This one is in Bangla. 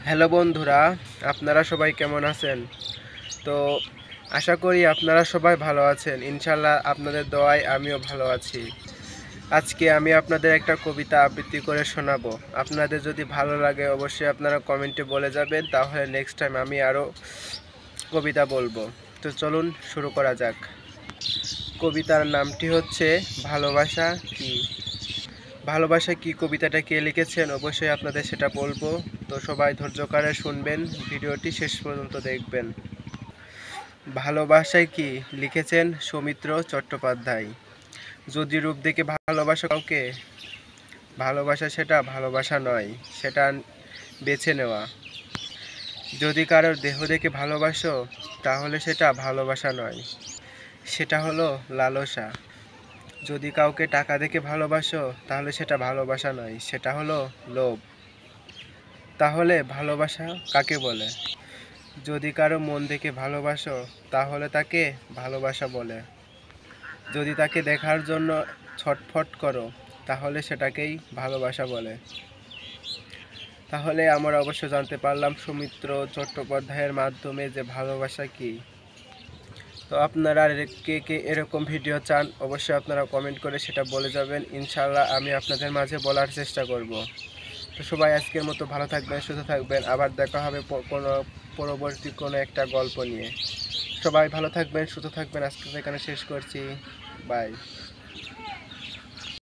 হ্যালো বন্ধুরা, আপনারা সবাই কেমন আছেন? তো আশা করি আপনারা সবাই ভালো আছেন। ইনশাল্লাহ আপনাদের দোয়ায় আমিও ভালো আছি। আজকে আমি আপনাদের একটা কবিতা আবৃত্তি করে শোনাবো। আপনাদের যদি ভালো লাগে অবশ্যই আপনারা কমেন্টে বলে যাবেন, তাহলে নেক্সট টাইম আমি আরও কবিতা বলবো। তো চলুন শুরু করা যাক। কবিতার নামটি হচ্ছে ভালোবাসা কি। ভালোবাসা কি কবিতাটা কে লিখেছেন অবশ্যই আপনাদের সেটা বলবো। তো সবাই ধৈর্যকারে শুনবেন, ভিডিওটি শেষ পর্যন্ত দেখবেন। ভালোবাসায় কি লিখেছেন সৌমিত্র চট্টোপাধ্যায়। যদি রূপ দেখে ভালোবাসা কাউকে, ভালোবাসা সেটা ভালোবাসা নয়, সেটা বেছে নেওয়া। যদি কারোর দেহ দেখে ভালোবাসো তাহলে সেটা ভালোবাসা নয়, সেটা হলো লালসা। যদি কাউকে টাকা দেখে ভালোবাসো তাহলে সেটা ভালোবাসা নয়, সেটা হলো লোভ। তাহলে ভালোবাসা কাকে বলে? যদি কারো মন দেখে ভালোবাসো তাহলে তাকে ভালোবাসা বলে। যদি তাকে দেখার জন্য ছটফট করো তাহলে সেটাকেই ভালোবাসা বলে। তাহলে আমরা অবশ্য জানতে পারলাম সৌমিত্র চট্টোপাধ্যায়ের মাধ্যমে যে ভালোবাসা কি। তো আপনারা কে কে এরকম ভিডিও চান অবশ্যই আপনারা কমেন্ট করে সেটা বলে যাবেন। ইনশাআল্লাহ আমি আপনাদের মাঝে বলার চেষ্টা করব। তো সবাই আজকের মতো ভালো থাকবেন, সুস্থ থাকবেন। আবার দেখা হবে পরবর্তী কোনো একটা গল্প নিয়ে। সবাই ভালো থাকবেন, সুস্থ থাকবেন। আজকে এখানে শেষ করছি। বাই।